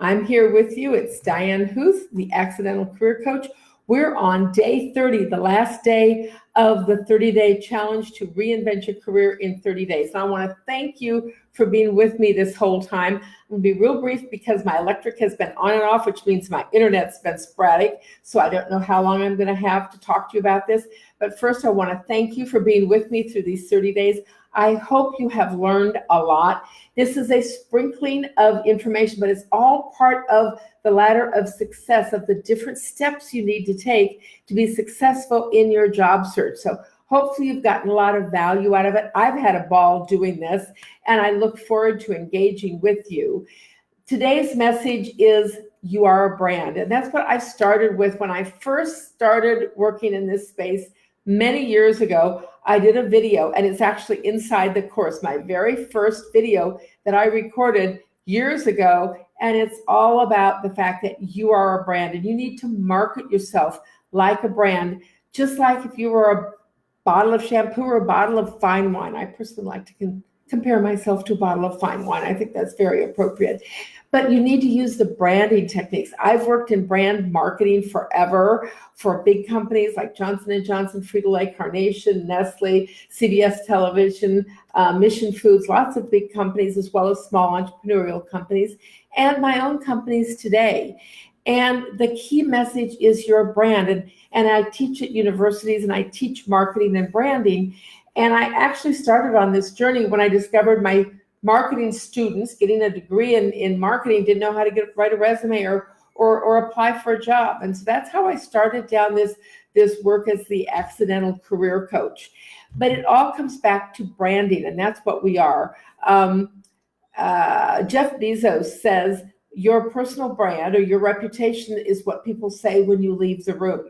I'm here with you. It's Diane Huth, the Accidental Career Coach. We're on day 30, the last day of the 30-day challenge to reinvent your career in 30 days. And I want to thank you for being with me this whole time. I'm going to be real brief because my electric has been on and off, which means my internet's been sporadic. So I don't know how long I'm going to have to talk to you about this. But first, I want to thank you for being with me through these 30 days. I hope you have learned a lot. This is a sprinkling of information, but it's all part of the ladder of success, of the different steps you need to take to be successful in your job search. So hopefully you've gotten a lot of value out of it. I've had a ball doing this, and I look forward to engaging with you. Today's message is you are a brand, and that's what I started with when I first started working in this space many years ago. I did a video, and it's actually inside the course, my very first video that I recorded years ago, and it's all about the fact that you are a brand, and you need to market yourself like a brand, just like if you were a bottle of shampoo or a bottle of fine wine. I personally like to compare myself to a bottle of fine wine. I think that's very appropriate. But you need to use the branding techniques. I've worked in brand marketing forever for big companies like Johnson & Johnson, Frito-Lay, Carnation, Nestle, CBS Television, Mission Foods, lots of big companies, as well as small entrepreneurial companies, and my own companies today. And the key message is your brand. And I teach at universities, and I teach marketing and branding. And I actually started on this journey when I discovered my marketing students getting a degree in marketing didn't know how to write a resume or apply for a job. And so that's how I started down this work as the Accidental Career Coach. But it all comes back to branding, and that's what we are. Jeff Bezos says, your personal brand or your reputation is what people say when you leave the room.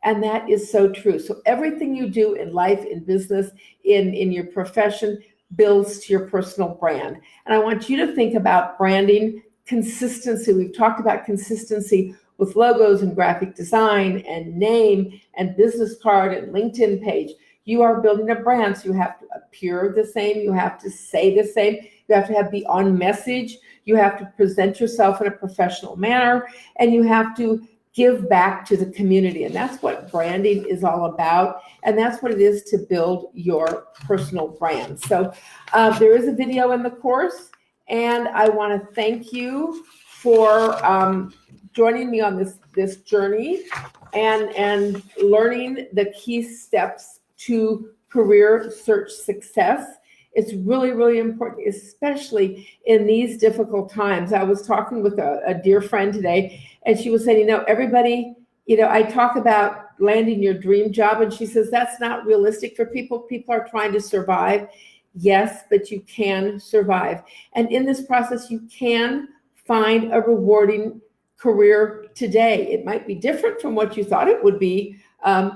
And that is so true. So everything you do in life, in business, in your profession, builds to your personal brand. And I want you to think about branding consistency. We've talked about consistency with logos and graphic design and name and business card and LinkedIn page. You are building a brand, so you have to appear the same. You have to say the same. You have to be on message. You have to present yourself in a professional manner, and you have to give back to the community. And that's what branding is all about. And that's what it is to build your personal brand. So there is a video in the course, and I want to thank you for joining me on this journey and learning the key steps to career search success. It's really, really important, especially in these difficult times. I was talking with a dear friend today, and she was saying, everybody, I talk about landing your dream job, and she says, that's not realistic for people. People are trying to survive. Yes, but you can survive. And in this process, you can find a rewarding career today. It might be different from what you thought it would be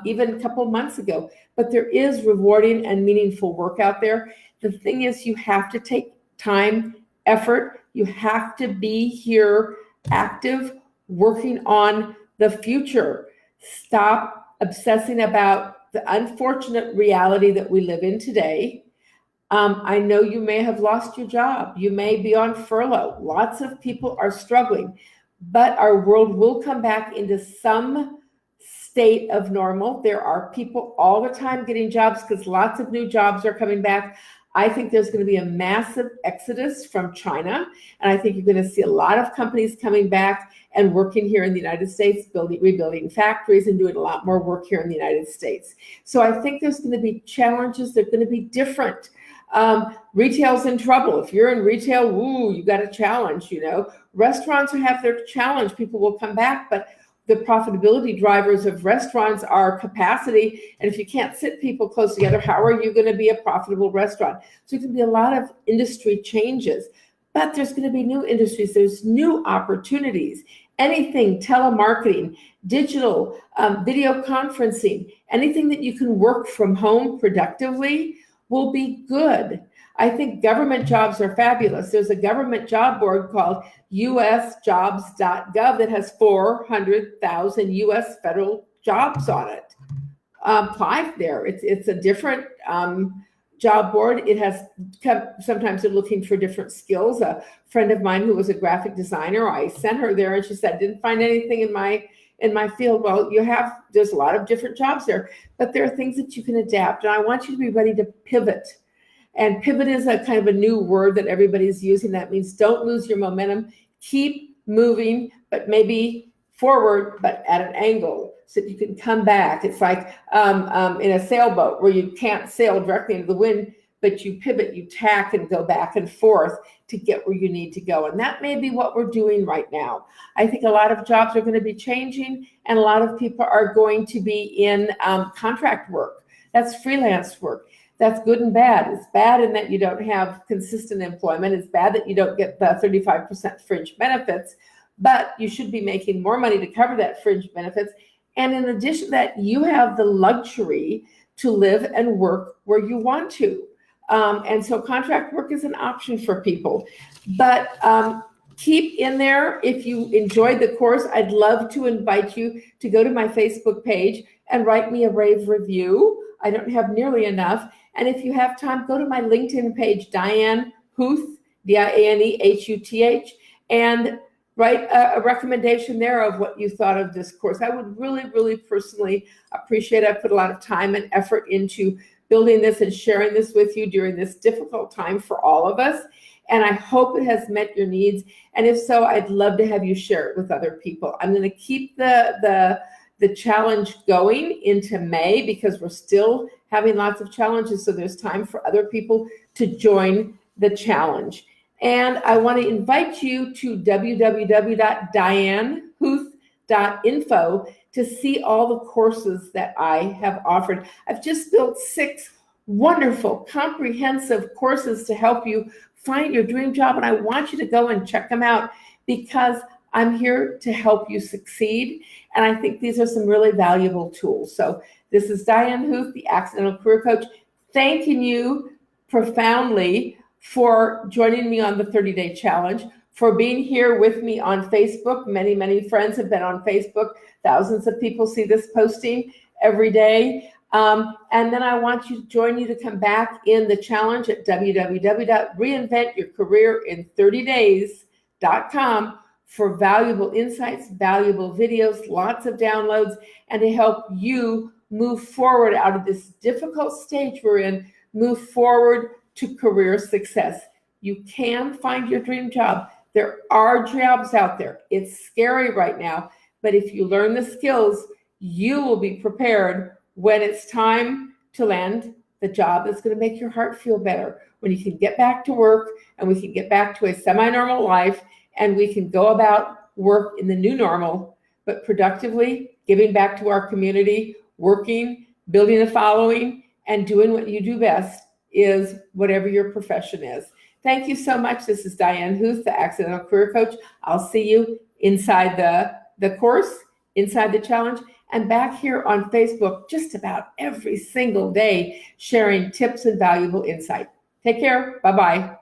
even a couple months ago, but there is rewarding and meaningful work out there. The thing is, you have to take time, effort. You have to be here, active, working on the future. Stop obsessing about the unfortunate reality that we live in today. I know you may have lost your job. You may be on furlough. Lots of people are struggling, but our world will come back into some state of normal. There are people all the time getting jobs because lots of new jobs are coming back. I think there's going to be a massive exodus from China, and I think you're going to see a lot of companies coming back and working here in the United States, rebuilding factories and doing a lot more work here in the United States. So I think there's going to be challenges. They're going to be different. Retail's in trouble. If you're in retail, you got a challenge, Restaurants have their challenge. People will come back, but the profitability drivers of restaurants are capacity. And if you can't sit people close together, how are you going to be a profitable restaurant? So it can be a lot of industry changes, but there's going to be new industries. There's new opportunities. Anything, telemarketing, digital, video conferencing, anything that you can work from home productively will be good. I think government jobs are fabulous. There's a government job board called usjobs.gov that has 400,000 US federal jobs on it. Apply there. It's a different job board. It has sometimes they're looking for different skills. A friend of mine who was a graphic designer, I sent her there and she said, didn't find anything in my field. Well, there's a lot of different jobs there, but there are things that you can adapt. And I want you to be ready to pivot. And pivot is a kind of a new word that everybody's using. That means don't lose your momentum. Keep moving, but maybe forward, but at an angle so that you can come back. It's like in a sailboat where you can't sail directly into the wind, but you pivot, you tack and go back and forth to get where you need to go. And that may be what we're doing right now. I think a lot of jobs are going to be changing and a lot of people are going to be in contract work. That's freelance work. That's good and bad. It's bad in that you don't have consistent employment. It's bad that you don't get the 35% fringe benefits, but you should be making more money to cover that fringe benefits. And in addition to that, you have the luxury to live and work where you want to. And so contract work is an option for people. But keep in there. If you enjoyed the course, I'd love to invite you to go to my Facebook page and write me a rave review. I don't have nearly enough. And if you have time, go to my LinkedIn page, Diane Huth, DianeHuth, and write a recommendation there of what you thought of this course. I would really, really personally appreciate it. I put a lot of time and effort into building this and sharing this with you during this difficult time for all of us. And I hope it has met your needs. And if so, I'd love to have you share it with other people. I'm going to keep the challenge going into May because we're still having lots of challenges. So there's time for other people to join the challenge. And I want to invite you to www.dianehuth.info to see all the courses that I have offered. I've just built 6 wonderful, comprehensive courses to help you find your dream job. And I want you to go and check them out because I'm here to help you succeed. And I think these are some really valuable tools. So this is Diane Huth, the Accidental Career Coach, thanking you profoundly for joining me on the 30-day challenge, for being here with me on Facebook. Many, many friends have been on Facebook. Thousands of people see this posting every day. And then I want you to come back in the challenge at www.reinventyourcareerin30days.com for valuable insights, valuable videos, lots of downloads, and to help you move forward out of this difficult stage we're in, move forward to career success. You can find your dream job. There are jobs out there. It's scary right now, but if you learn the skills, you will be prepared when it's time to land the job that's going to make your heart feel better, when you can get back to work and we can get back to a semi-normal life and we can go about work in the new normal, but productively, giving back to our community, working, building a following, and doing what you do best is whatever your profession is. Thank you so much. This is Diane Huth, the Accidental Career Coach. I'll see you inside the course, inside the challenge, and back here on Facebook just about every single day, sharing tips and valuable insight. Take care. Bye-bye.